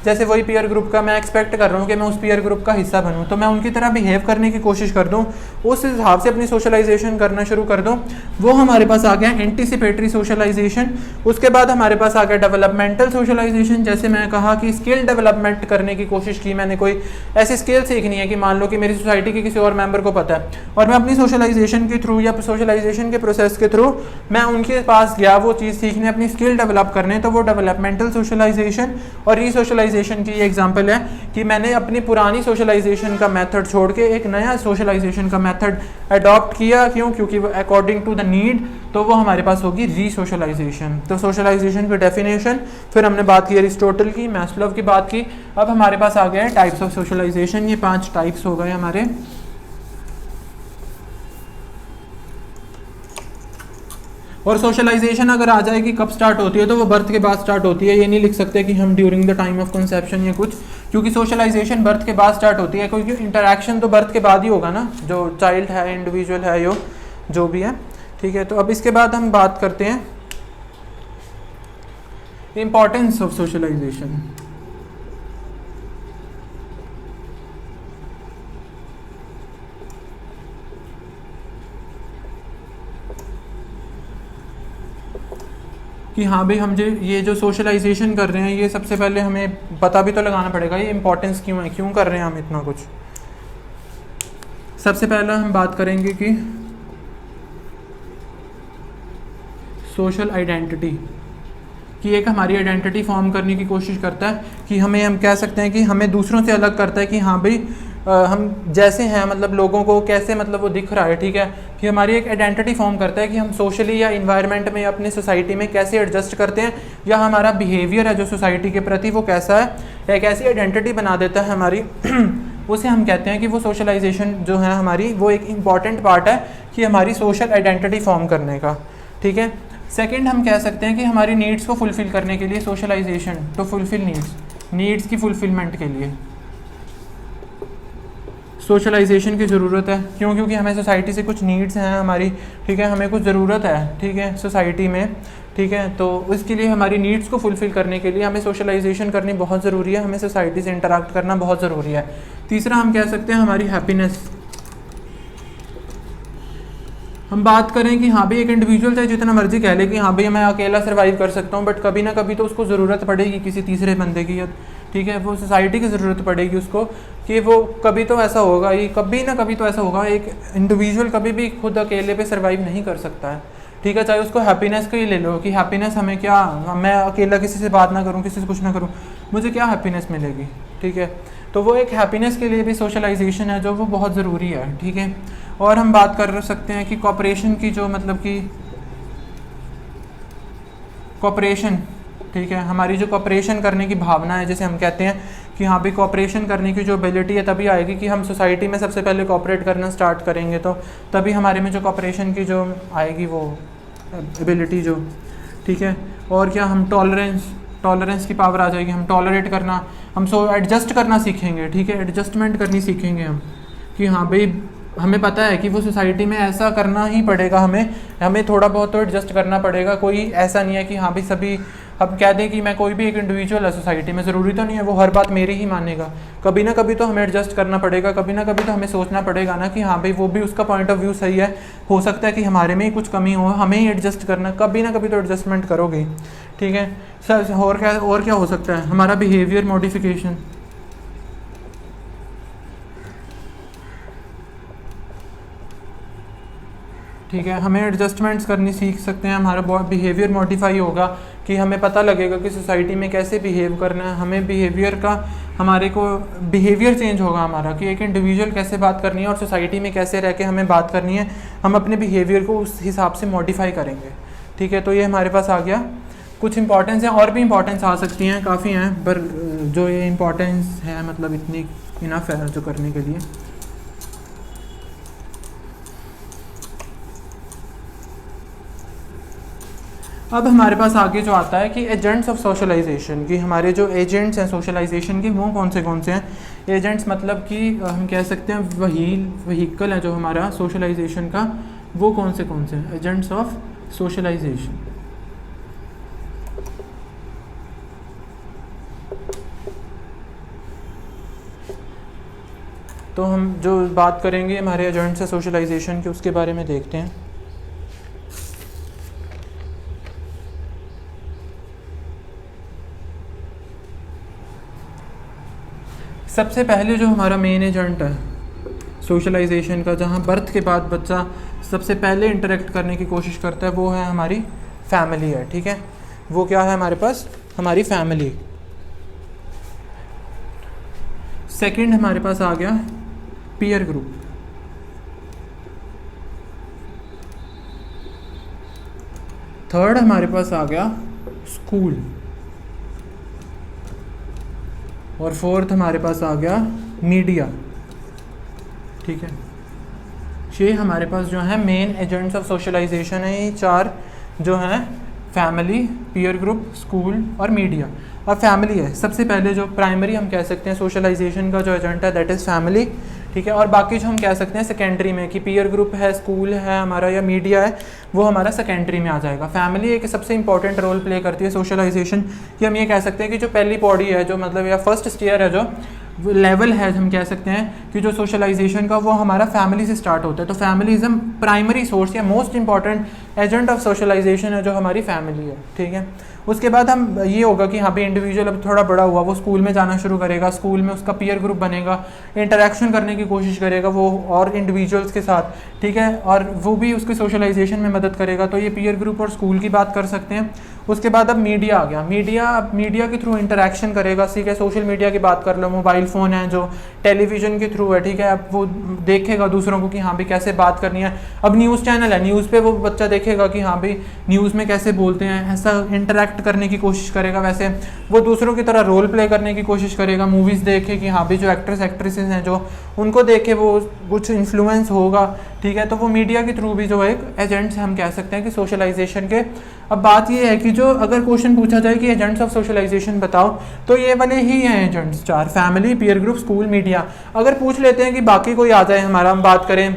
A: जैसे वही पीयर ग्रुप का मैं एक्सपेक्ट कर रहा हूँ कि मैं उस पीयर ग्रुप का हिस्सा बनूँ, तो मैं उनकी तरह बिहेव करने की कोशिश कर दूँ, उस हिसाब से अपनी सोशलाइजेशन करना शुरू कर दूँ। वो हमारे पास आ गया एंटीसिपेटरी सोशलाइजेशन। उसके बाद हमारे पास आ गया डेवलपमेंटल सोशलाइजेशन। जैसे मैं कहा कि स्किल डेवलपमेंट करने की कोशिश की मैंने, कोई ऐसी स्किल सीखनी है कि मान लो कि मेरी सोसाइटी के किसी और मेंबर को पता है और मैं अपनी सोशलाइजेशन के थ्रू या सोशलाइजेशन के प्रोसेस के थ्रू मैं उनके पास गया वो चीज़ सीखने, अपनी स्किल डेवलप करने, तो वो डेवलपमेंटल सोशलाइजेशन। और रीसोशलाइजेशन की एग्जांपल है कि मैंने अपनी पुरानी सोशलाइजेशन का मेथड छोड़ के एक नया सोशलाइजेशन का मेथड अडॉप्ट किया। क्यों? क्योंकि वो अकॉर्डिंग टू द नीड, तो वो हमारे पास होगी रीसोशलाइजेशन। तो सोशलाइजेशन की डेफिनेशन, फिर हमने बात की अरिस्टोटल की, मैस्लोव की बात की। अब हमारे पास आ गया है टाइप्स ऑफ सोशलाइजेशन। ये 5 टाइप्स हो गए हमारे। और सोशलाइजेशन अगर आ जाए कि कब स्टार्ट होती है, तो वो बर्थ के बाद स्टार्ट होती है। ये नहीं लिख सकते कि हम during the time of conception या कुछ, क्योंकि सोशलाइजेशन बर्थ के बाद स्टार्ट होती है, क्योंकि इंटरेक्शन तो बर्थ के बाद ही होगा ना, जो चाइल्ड है, इंडिविजुअल है, जो भी है, ठीक है। तो अब इसके बाद हम बात करते हैं इंपॉर्टेंस ऑफ सोशलाइजेशन। कि हाँ भाई, हम ये जो सोशलाइजेशन कर रहे हैं, ये सबसे पहले हमें पता भी तो लगाना पड़ेगा ये इंपॉर्टेंस क्यों है, क्यों कर रहे हैं हम इतना कुछ। सबसे पहला हम बात करेंगे कि सोशल आइडेंटिटी, कि एक हमारी आइडेंटिटी फॉर्म करने की कोशिश करता है, कि हम कह सकते हैं कि हमें दूसरों से अलग करता है, कि हाँ भाई हम जैसे हैं, मतलब लोगों को कैसे, मतलब वो दिख रहा है, ठीक है। कि हमारी एक आइडेंटिटी फॉर्म करता है कि हम सोशली या इन्वायरमेंट में, अपनी सोसाइटी में कैसे एडजस्ट करते हैं, या हमारा बिहेवियर है जो सोसाइटी के प्रति वो कैसा है, एक ऐसी आइडेंटिटी बना देता है हमारी उसे हम कहते हैं कि वो सोशलाइजेशन जो है हमारी, वो एक इम्पॉर्टेंट पार्ट है कि हमारी सोशल आइडेंटिटी फॉर्म करने का, ठीक है। सेकेंड हम कह सकते हैं कि हमारी नीड्स को फुलफ़िल करने के लिए सोशलाइजेशन, टू फुलफ़िल नीड्स की फुलफ़िलमेंट के लिए सोशलाइजेशन की ज़रूरत है। क्यों? क्योंकि हमें सोसाइटी से कुछ नीड्स हैं हमारी, ठीक है, हमें कुछ ज़रूरत है, ठीक है, सोसाइटी में, ठीक है। तो उसके लिए हमारी नीड्स को फुलफ़िल करने के लिए हमें सोशलाइजेशन करनी बहुत ज़रूरी है, हमें सोसाइटी से इंटरेक्ट करना बहुत ज़रूरी है। तीसरा हम कह सकते हैं हमारी हैप्पीनेस। हम बात करें कि हाँ भाई, एक इंडिविजुअल चाहे जितना मर्जी कह ले कि हाँ भाई मैं अकेला सर्वाइव कर सकता हूँ, बट कभी ना कभी तो उसको ज़रूरत पड़ेगी किसी तीसरे बंदे की, ठीक है, वो सोसाइटी की ज़रूरत पड़ेगी उसको, कि वो कभी तो ऐसा होगा, ये कभी ना कभी तो ऐसा होगा, एक इंडिविजुअल कभी भी खुद अकेले पे सर्वाइव नहीं कर सकता है, ठीक है। चाहे उसको हैप्पीनेस का ही ले लो कि हैप्पीनेस हमें क्या, मैं अकेला किसी से बात ना करूँ, किसी से कुछ ना करूँ, मुझे क्या हैप्पीनेस मिलेगी, ठीक है। तो वो एक हैप्पीनेस के लिए भी सोशलाइजेशन है जो वो बहुत ज़रूरी है, ठीक है। और हम बात कर सकते हैं कि कॉपरेशन की, जो मतलब कि कॉपरेशन, ठीक है, हमारी जो कॉपरेशन करने की भावना है, जैसे हम कहते हैं कि हाँ भाई कॉपरेशन करने की जो एबिलिटी है तभी आएगी कि हम सोसाइटी में सबसे पहले कॉपरेट करना स्टार्ट करेंगे, तो तभी हमारे में जो कॉपरेशन की जो आएगी वो एबिलिटी जो, ठीक है। और क्या, हम टॉलरेंस की पावर आ जाएगी, हम टॉलरेट करना, हम एडजस्ट करना सीखेंगे, ठीक है, एडजस्टमेंट करनी सीखेंगे हम कि हाँ भाई हमें पता है कि वो सोसाइटी में ऐसा करना ही पड़ेगा, हमें थोड़ा बहुत तो एडजस्ट करना पड़ेगा। कोई ऐसा नहीं है कि हाँ भाई सभी, अब कह दें कि मैं कोई भी एक इंडिविजुअल है सोसाइटी में, ज़रूरी तो नहीं है वो हर बात मेरी ही मानेगा, कभी ना कभी तो हमें एडजस्ट करना पड़ेगा, कभी ना कभी तो हमें सोचना पड़ेगा ना कि हाँ भाई वो भी उसका पॉइंट ऑफ व्यू सही है, हो सकता है कि हमारे में ही कुछ कमी हो, हमें ही एडजस्ट करना, कभी ना कभी तो एडजस्टमेंट करोगे, ठीक है सर। और क्या हो सकता है, हमारा बिहेवियर मॉडिफिकेशन, ठीक है, हमें एडजस्टमेंट्स करनी सीख सकते हैं, हमारा बिहेवियर मॉडिफाई होगा कि हमें पता लगेगा कि सोसाइटी में कैसे बिहेव करना है, हमें बिहेवियर का, हमारे को बिहेवियर चेंज होगा हमारा कि एक इंडिविजुअल कैसे बात करनी है और सोसाइटी में कैसे रह के हमें बात करनी है, हम अपने बिहेवियर को उस हिसाब से मॉडिफाई करेंगे, ठीक है। तो ये हमारे पास आ गया कुछ इंपॉर्टेंस है, और भी इंपॉर्टेंस आ सकती हैं, काफ़ी हैं, पर जो ये इंपॉर्टेंस है मतलब इतनी इनफ है जो करने के लिए। अब हमारे पास आगे जो आता है कि एजेंट्स ऑफ सोशलाइजेशन, कि हमारे जो एजेंट्स हैं सोशलाइजेशन के वो कौन से हैं। एजेंट्स मतलब कि हम कह सकते हैं वहीकल है जो हमारा सोशलाइजेशन का, वो कौन से हैं, एजेंट्स ऑफ सोशलाइजेशन। तो हम जो बात करेंगे हमारे एजेंट्स ऑफ सोशलाइजेशन के, उसके बारे में देखते हैं। सबसे पहले जो हमारा मेन एजेंट है सोशलाइजेशन का, जहाँ बर्थ के बाद बच्चा सबसे पहले इंटरेक्ट करने की कोशिश करता है, वो है हमारी फैमिली है, ठीक है। वो क्या है हमारे पास, हमारी फैमिली। सेकंड हमारे पास आ गया पीयर ग्रुप। थर्ड हमारे पास आ गया स्कूल। और फोर्थ हमारे पास आ गया मीडिया, ठीक है। ये हमारे पास जो है मेन एजेंट्स ऑफ सोशलाइजेशन है, ये चार जो हैं, फैमिली, पीयर ग्रुप, स्कूल और मीडिया। अब फैमिली है सबसे पहले जो प्राइमरी हम कह सकते हैं सोशलाइजेशन का जो एजेंट है, दैट इज़ फैमिली, ठीक है। और बाकी जो हम कह सकते हैं सेकेंडरी में, कि पीयर ग्रुप है, स्कूल है हमारा, या मीडिया है, वो हमारा सेकेंडरी में आ जाएगा। फैमिली एक सबसे इंपॉर्टेंट रोल प्ले करती है सोशलाइजेशन की। हम ये कह सकते हैं कि जो पहली पौड़ी है, जो मतलब या फर्स्ट स्टेयर है, जो लेवल है, हम कह सकते हैं कि जो सोशलाइजेशन का, वो हमारा फैमिली से स्टार्ट होता है। तो फैमिली इज़ प्राइमरी सोर्स या most important agent of socialization है जो हमारी फैमिली है, ठीक है। उसके बाद हम ये होगा कि हाँ भाई इंडिविजुअल अब थोड़ा बड़ा हुआ, वो स्कूल में जाना शुरू करेगा, स्कूल में उसका पीयर ग्रुप बनेगा, इंटरेक्शन करने की कोशिश करेगा वो और इंडिविजुअल्स के साथ, ठीक है, और वो भी उसके सोशलाइजेशन में मदद करेगा। तो ये पीयर ग्रुप और स्कूल की बात कर सकते हैं। उसके बाद अब मीडिया आ गया। मीडिया के थ्रू इंटरेक्शन करेगा, ठीक है। सोशल मीडिया की बात कर लो, मोबाइल फ़ोन है जो टेलीविज़न के थ्रू है, ठीक है। अब वो देखेगा दूसरों को कि हाँ भाई कैसे बात करनी है। अब न्यूज़ चैनल है, न्यूज़ पे वो बच्चा देखेगा कि हाँ भाई न्यूज़ में कैसे बोलते हैं, ऐसा इंटरेक्ट करने की कोशिश करेगा, वैसे वो दूसरों की तरह रोल प्ले करने की कोशिश करेगा। मूवीज़ देखे कि हाँ भाई जो एक्ट्रेस एक्ट्रेसेस हैं जो, उनको देखे वो कुछ इन्फ्लुएंस होगा, ठीक है। तो वो मीडिया के थ्रू भी जो एक एजेंट्स हम कह सकते हैं कि सोशलाइजेशन के। अब बात ये है कि जो अगर क्वेश्चन पूछा जाए कि एजेंट्स ऑफ सोशलाइजेशन बताओ, तो ये वाले ही हैं एजेंट्स चार, family, peer group, school, media. अगर पूछ लेते हैं कि बाकी कोई आ जाए हमारा, हम बात करें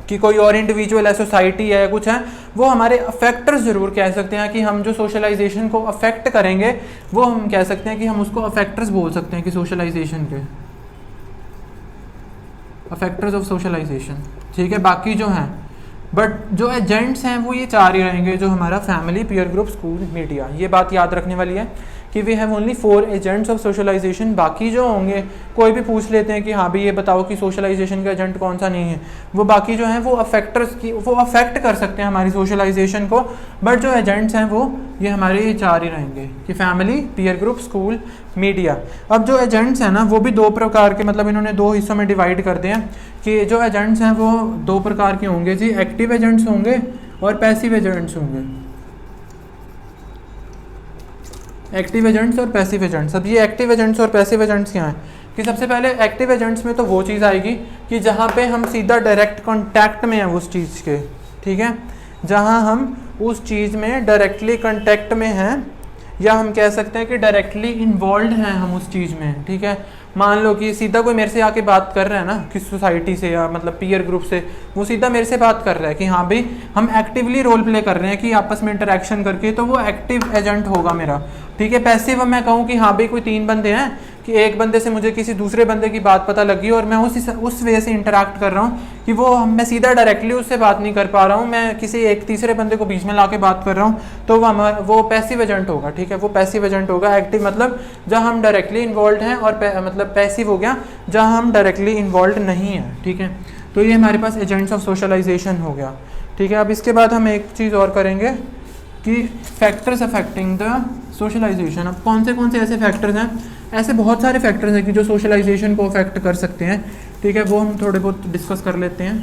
A: कि कोई और इंडिविजुअल है, सोसाइटी है, कुछ है, वो हमारे अफेक्टर्स ज़रूर कह सकते हैं कि हम जो सोशलाइजेशन को अफेक्ट करेंगे, वो हम कह सकते हैं कि हम उसको अफेक्टर्स बोल सकते हैं कि सोशलाइजेशन के अफेक्टर्स ऑफ सोशलाइजेशन, ठीक है। बाकी जो हैं, बट जो एजेंट्स हैं वो ये चार ही रहेंगे, जो हमारा family, peer group, school, media. ये बात याद रखने वाली है कि we have only 4 agents of socialization. बाकी जो होंगे कोई भी पूछ लेते हैं कि हाँ भाई ये बताओ कि सोशलाइजेशन का एजेंट कौन सा नहीं है, वो बाकी जो हैं वो अफेक्ट कर सकते हैं हमारी सोशलाइजेशन को, बट जो एजेंट्स हैं वो ये हमारे ये 4 ही रहेंगे कि family, peer group, school, media. अब जो एजेंट्स हैं ना वो भी 2 प्रकार के, मतलब इन्होंने 2 हिस्सों में डिवाइड कर दिए हैं कि जो एजेंट्स हैं वो 2 प्रकार के होंगे जी, एक्टिव एजेंट्स होंगे और पैसिव एजेंट्स होंगे। एक्टिव एजेंट्स और पैसिव एजेंट्स। अब ये एक्टिव एजेंट्स और पैसिव एजेंट्स क्या हैं कि सबसे पहले एक्टिव एजेंट्स में तो वो चीज़ आएगी कि जहाँ पे हम सीधा डायरेक्ट कांटेक्ट में हैं उस चीज़ के, ठीक है, जहाँ हम उस चीज़ में डायरेक्टली कांटेक्ट में हैं, या हम कह सकते हैं कि डायरेक्टली इन्वॉल्व हैं हम उस चीज़ में, ठीक है। मान लो कि सीधा कोई मेरे से आके बात कर रहा है ना किस सोसाइटी से या मतलब पीयर ग्रुप से, वो सीधा मेरे से बात कर रहा है कि हाँ भाई हम एक्टिवली रोल प्ले कर रहे हैं कि आपस में इंटरेक्शन करके, तो वो एक्टिव एजेंट होगा मेरा, ठीक है। पैसिव मैं कहूँ कि हाँ भाई कोई 3 बंदे हैं कि एक बंदे से मुझे किसी दूसरे बंदे की बात पता लगी और मैं उस वे से इंटरेक्ट कर रहा हूँ कि वो मैं सीधा डायरेक्टली उससे बात नहीं कर पा रहा हूँ, मैं किसी एक तीसरे बंदे को बीच में ला के बात कर रहा हूँ, तो वो पैसिव एजेंट होगा, ठीक है। वो पैसिव एजेंट होगा। एक्टिव मतलब जहाँ हम डायरेक्टली इन्वॉल्व हैं, और मतलब पैसिव हो गया जहाँ हम डायरेक्टली इन्वॉल्व नहीं हैं, ठीक है। तो ये हमारे पास एजेंट्स ऑफ सोशलाइजेशन हो गया, ठीक है। अब इसके बाद हम एक चीज़ और करेंगे कि फैक्टर्स अफेक्टिंग द सोशलाइजेशन। अब कौन से ऐसे फैक्टर्स हैं, ऐसे बहुत सारे फैक्टर्स हैं कि जो सोशलाइजेशन को अफेक्ट कर सकते हैं, ठीक है, वो हम थोड़े बहुत डिस्कस कर लेते हैं।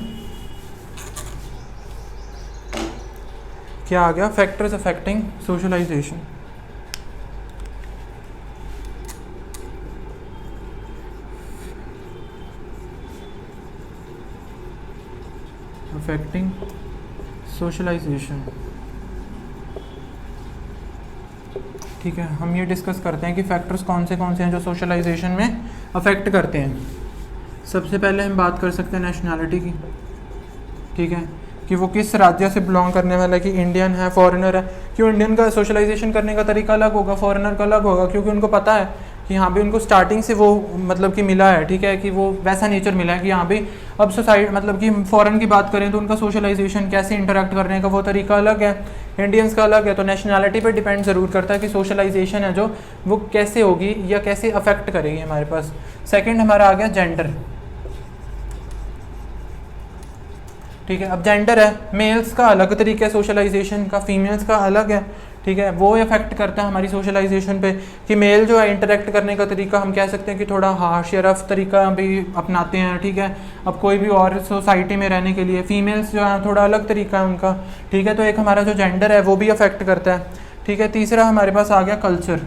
A: क्या आ गया, factors affecting socialization. Affecting socialization, ठीक है। हम ये डिस्कस करते हैं कि फैक्टर्स कौन से हैं जो सोशलाइजेशन में अफेक्ट करते हैं। सबसे पहले हम बात कर सकते हैं नेशनैलिटी की, ठीक है, कि वो किस राज्य से बिलोंग करने वाला है, कि इंडियन है, फॉरेनर है। क्यों इंडियन का सोशलाइजेशन करने का तरीका अलग होगा, फॉरेनर का अलग होगा, क्योंकि उनको पता है कि हाँ भी उनको स्टार्टिंग से वो मतलब कि मिला है, ठीक है, कि वो वैसा नेचर मिला है कि हाँ भी अब सोसाइटी मतलब कि फॉरेन की बात करें तो उनका सोशलाइजेशन कैसे इंटरेक्ट करने का वो तरीका अलग है, इंडियंस का अलग है। तो नेशनैलिटी पे डिपेंड ज़रूर करता है कि सोशलाइजेशन है जो वो कैसे होगी या कैसे अफेक्ट करेगी हमारे पास। सेकेंड हमारा आ गया जेंडर, ठीक है। अब जेंडर है, मेल्स का अलग तरीका है सोशलाइजेशन का, फीमेल्स का अलग है, ठीक है। वो अफेक्ट करता है हमारी सोशलाइजेशन पे कि मेल जो है इंटरेक्ट करने का तरीका हम कह सकते हैं कि थोड़ा हार्श या रफ तरीका भी अपनाते हैं, ठीक है। अब कोई भी और सोसाइटी में रहने के लिए फीमेल्स जो है थोड़ा अलग तरीका है उनका, ठीक है। तो एक हमारा जो जेंडर है वो भी अफेक्ट करता है, ठीक है। तीसरा हमारे पास आ गया कल्चर,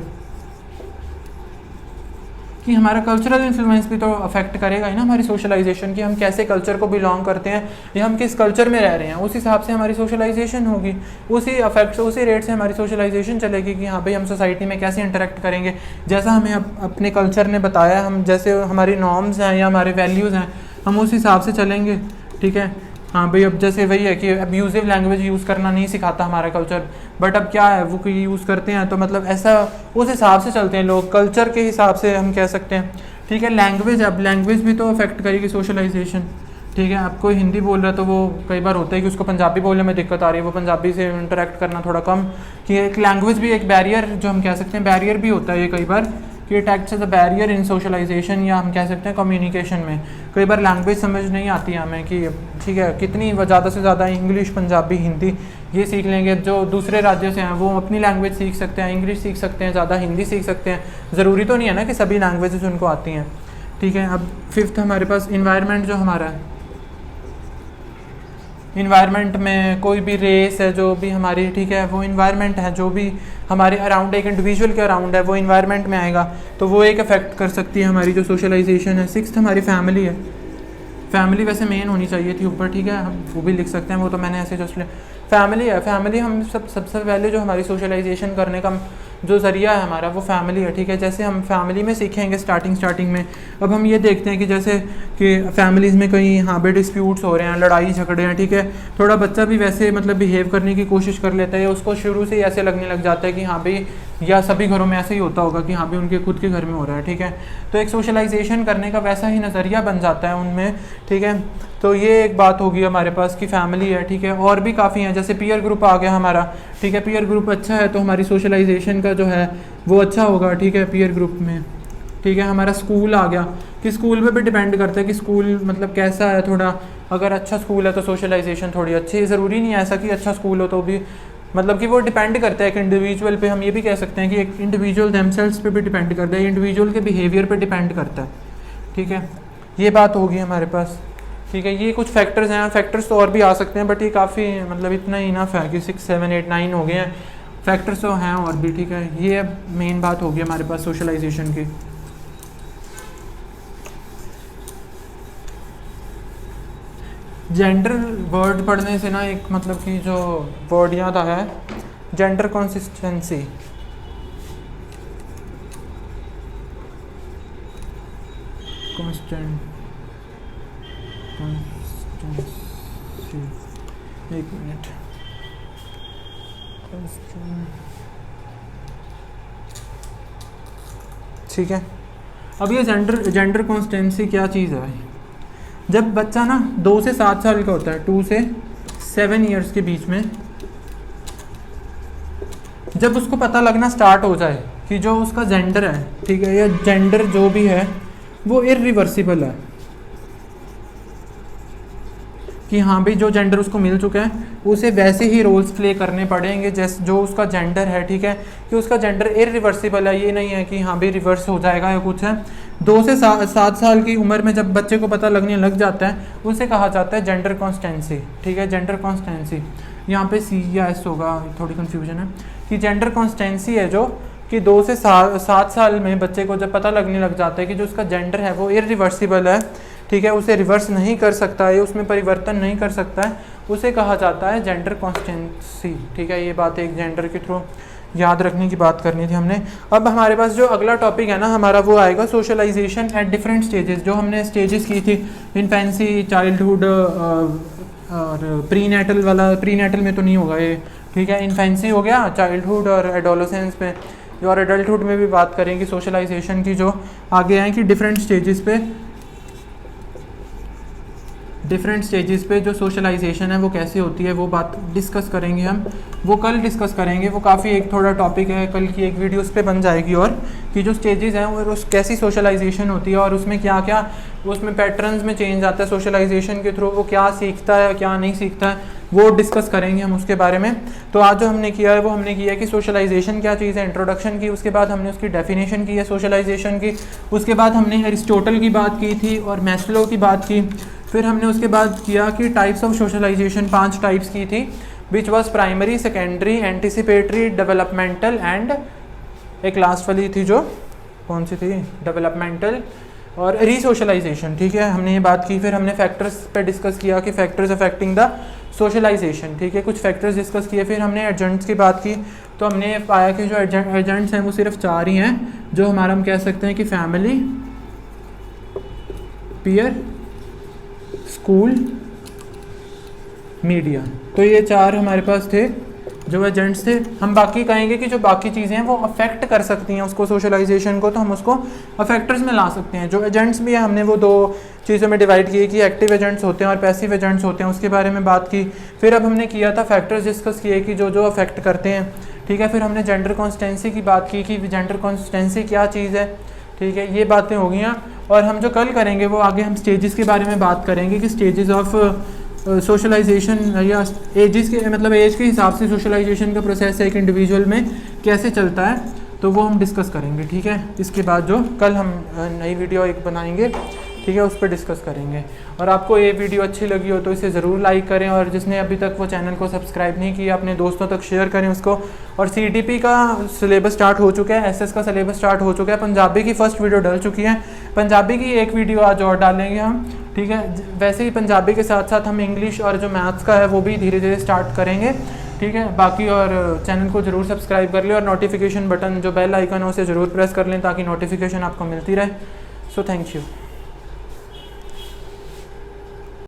A: कि हमारा कल्चरल इन्फ्लुएंस भी तो अफेक्ट करेगा ही ना हमारी सोशलाइजेशन, कि हम कैसे कल्चर को बिलोंग करते हैं या हम किस कल्चर में रह रहे हैं, उस हिसाब से हमारी सोशलाइजेशन होगी, उसी रेट से हमारी सोशलाइजेशन चलेगी कि हाँ भाई हम सोसाइटी में कैसे इंटरेक्ट करेंगे। जैसा हमें अपने कल्चर ने बताया, हम जैसे हमारी नॉर्म्स हैं या हमारे वैल्यूज़ हैं हम उस हिसाब से चलेंगे, ठीक है। हाँ भाई अब जैसे वही है कि अब्यूजिव लैंग्वेज यूज़ करना नहीं सिखाता हमारा कल्चर, बट अब क्या है वो कोई यूज़ करते हैं, तो मतलब ऐसा उस हिसाब से चलते हैं लोग, कल्चर के हिसाब से हम कह सकते हैं, ठीक है। लैंग्वेज, अब लैंग्वेज भी तो अफेक्ट करेगी सोशलाइजेशन, ठीक है। अब कोई हिंदी बोल रहा है तो वो कई बार होता है कि उसको पंजाबी बोलने में दिक्कत आ रही है, वो पंजाबी से इंटरेक्ट करना थोड़ा कम, कि एक लैंग्वेज भी एक बैरियर जो हम कह सकते हैं बैरियर भी होता है ये कई बार, कि it acts as a barrier in socialization, या हम कह सकते हैं कम्युनिकेशन में। कई बार लैंग्वेज समझ नहीं आती है हमें कि ठीक है कितनी ज़्यादा से ज़्यादा इंग्लिश, पंजाबी, हिंदी ये सीख लेंगे। जो दूसरे राज्यों से हैं वो अपनी लैंग्वेज सीख सकते हैं, इंग्लिश सीख सकते हैं, ज़्यादा हिंदी सीख सकते हैं, ज़रूरी तो नहीं है ना कि सभी लैंग्वेजेस उनको आती हैं, ठीक है। अब फिफ्थ हमारे पास इन्वायरमेंट जो हमारा है, इन्वायरमेंट में कोई भी रेस है जो भी हमारी, ठीक है, वो इन्वायरमेंट है जो भी हमारे अराउंड, एक इंडिविजुअल के अराउंड है वो इन्वायरमेंट में आएगा, तो वो एक अफेक्ट कर सकती है हमारी जो सोशलाइजेशन है। सिक्स्थ हमारी फैमिली है, फैमिली वैसे मेन होनी चाहिए थी ऊपर, ठीक है, हम वो भी लिख सकते हैं, वो तो मैंने ऐसे जस्ट फैमिली है। फैमिली हम सबसे पहले जो हमारी सोशलाइजेशन करने का जो ज़रिया है हमारा वो फैमिली है, ठीक है। जैसे हम फैमिली में सीखेंगे स्टार्टिंग में। अब हम ये देखते हैं कि जैसे कि फैमिलीज़ में कहीं हाँ पे डिस्प्यूट्स हो रहे हैं, लड़ाई झगड़े हैं, ठीक है, थोड़ा बच्चा भी वैसे मतलब बिहेव करने की कोशिश कर लेता है, उसको शुरू से ही ऐसे लगने लग जाता है कि हाँ भाई या सभी घरों में ऐसे ही होता होगा कि हाँ भी उनके खुद के घर में हो रहा है, ठीक है। तो एक सोशलाइजेशन करने का वैसा ही नज़रिया बन जाता है उनमें, ठीक है। तो ये एक बात होगी हमारे पास कि फैमिली है, ठीक है। और भी काफ़ी हैं, जैसे पीयर ग्रुप आ गया हमारा, ठीक है। पीयर ग्रुप अच्छा है तो हमारी सोशलाइजेशन का जो है वो अच्छा होगा, ठीक है, पीयर ग्रुप में, ठीक है। हमारा स्कूल आ गया कि स्कूल पे भी डिपेंड करता है कि स्कूल मतलब कैसा है, थोड़ा अगर अच्छा स्कूल है तो सोशलाइजेशन थोड़ी अच्छी है। ज़रूरी नहीं है ऐसा कि अच्छा स्कूल हो तो भी, मतलब कि वो डिपेंड करता है एक इंडिविजुअल पे। हम ये भी कह सकते हैं कि एक इंडिविजुअल देमसेल्व्स पे भी डिपेंड करता है, इंडिविजुअल के बिहेवियर पे डिपेंड करता है, ठीक है। ये बात होगी हमारे पास, ठीक है। ये कुछ फैक्टर्स हैं, फैक्टर्स तो और भी आ सकते हैं बट ये काफ़ी मतलब इतना ही इनफ है कि 6, 7, 8, 9 हो गए हैं। फैक्टर्स तो हैं और भी, ठीक है। ये मेन बात होगी हमारे पास सोशलाइजेशन की। जेंडर वर्ड पढ़ने से ना एक मतलब कि जो वर्ड याद आया है, जेंडर कंसिस्टेंसी। एक मिनट, ठीक है। अब ये जेंडर कॉन्स्टेंसी क्या चीज़ है भाई? जब बच्चा ना 2 से 7 साल का होता है, 2 से 7 ईयर्स के बीच में, जब उसको पता लगना स्टार्ट हो जाए कि जो उसका जेंडर है, ठीक है, या जेंडर जो भी है वो इरिवर्सिबल है, कि हाँ भाई जो जेंडर उसको मिल चुका है उसे वैसे ही रोल्स प्ले करने पड़ेंगे जैसे जो उसका जेंडर है, ठीक है, कि उसका जेंडर इरिवर्सिबल है। ये नहीं है कि हाँ भाई रिवर्स हो जाएगा या कुछ है। 2 से 7 साल की उम्र में जब बच्चे को पता लगने लग जाता है उसे कहा जाता है जेंडर कॉन्स्टेंसी, ठीक है। जेंडर कॉन्स्टेंसी यहाँ पे C या S होगा, थोड़ी कन्फ्यूजन है, कि जेंडर कॉन्स्टेंसी है जो कि 2 से 7 साल में बच्चे को जब पता लगने लग जाता है कि जो उसका जेंडर है वो इरिवर्सिबल है, ठीक है, उसे रिवर्स नहीं कर सकता है, उसमें परिवर्तन नहीं कर सकता है, उसे कहा जाता है जेंडर कॉन्स्टेंसी, ठीक है। ये बात एक जेंडर के थ्रू याद रखने की बात करनी थी हमने। अब हमारे पास जो अगला टॉपिक है ना हमारा, वो आएगा सोशलाइजेशन एट डिफरेंट स्टेजेस। जो हमने स्टेजेस की थी, इन्फेंसी, चाइल्डहुड और प्री नेटल वाला, प्री नेटल में तो नहीं होगा ये, ठीक है। इन्फेंसी हो गया, चाइल्डहुड और एडोलेसेंस में, और एडल्टहुड में भी बात करेंगे सोशलाइजेशन की। जो आगे आए कि डिफरेंट स्टेजेस पे जो सोशलाइजेशन है वो कैसे होती है, वो बात डिस्कस करेंगे हम, वो कल डिस्कस करेंगे। वो काफ़ी एक थोड़ा टॉपिक है, कल की एक वीडियो उस पर बन जाएगी। और कि जो स्टेजेस हैं वो कैसी सोशलाइजेशन होती है और उसमें क्या क्या उसमें पैटर्न्स में चेंज आता है सोशलाइजेशन के थ्रू, वो क्या सीखता है क्या नहीं सीखता है, वो डिस्कस करेंगे हम उसके बारे में। तो आज जो हमने किया है वो हमने किया है कि सोशलाइजेशन क्या चीज़ है, इंट्रोडक्शन की, उसके बाद हमने उसकी डेफिनेशन की है सोशलाइजेशन की, उसके बाद हमने एरिस्टोटल की बात की थी और मैस्लो की बात की। फिर हमने उसके बाद किया कि टाइप्स ऑफ सोशलाइजेशन 5 टाइप्स की थी, which was primary, secondary, anticipatory, developmental and एक लास्ट वाली थी जो कौन सी थी, डेवलपमेंटल और रीसोशलाइजेशन, ठीक है, हमने ये बात की। फिर हमने फैक्टर्स पे डिस्कस किया कि फैक्टर्स अफेक्टिंग द सोशलाइजेशन, ठीक है, कुछ फैक्टर्स डिस्कस किए। फिर हमने एजेंट्स की बात की, तो हमने पाया कि जो एजेंट्स हैं वो सिर्फ 4 ही हैं, जो हमारा हम कह सकते हैं कि फैमिली, पीयर, स्कूल, मीडिया। तो ये 4 हमारे पास थे जो एजेंट्स थे। हम बाकी कहेंगे कि जो बाकी चीज़ें हैं वो अफेक्ट कर सकती हैं उसको, सोशलाइजेशन को, तो हम उसको अफेक्टर्स में ला सकते हैं। जो एजेंट्स भी हैं हमने वो 2 चीज़ों में डिवाइड किए कि एक्टिव एजेंट्स होते हैं और पैसिव एजेंट्स होते हैं, उसके बारे में बात की। फिर अब हमने किया था फैक्टर्स डिस्कस किए कि जो जो अफेक्ट करते हैं, ठीक है। फिर हमने जेंडर कॉन्स्टेंसी की बात की कि जेंडर कॉन्स्टेंसी क्या चीज़ है, ठीक है, ये बातें हो गई हैं। और हम जो कल करेंगे वो आगे हम स्टेजेस के बारे में बात करेंगे कि स्टेजेस ऑफ सोशलाइजेशन या एजेस के मतलब एज के हिसाब से सोशलाइजेशन का प्रोसेस एक इंडिविजुअल में कैसे चलता है, तो वो हम डिस्कस करेंगे, ठीक है। इसके बाद जो कल हम नई वीडियो एक बनाएंगे, ठीक है, उस पर डिस्कस करेंगे। और आपको ये वीडियो अच्छी लगी हो तो इसे ज़रूर लाइक करें, और जिसने अभी तक वो चैनल को सब्सक्राइब नहीं किया अपने दोस्तों तक शेयर करें उसको। और CDP का सिलेबस स्टार्ट हो चुका है, SS का सिलेबस स्टार्ट हो चुका है, पंजाबी की फ़र्स्ट वीडियो डल चुकी है, पंजाबी की एक वीडियो आज और डालेंगे हम, ठीक है। वैसे ही पंजाबी के साथ साथ हम इंग्लिश और जो मैथ्स का है वो भी धीरे धीरे स्टार्ट करेंगे, ठीक है। बाकी और चैनल को ज़रूर सब्सक्राइब कर लें और नोटिफिकेशन बटन जो बेल आइकन है उसे ज़रूर प्रेस कर लें ताकि नोटिफिकेशन आपको मिलती रहे। So thank you.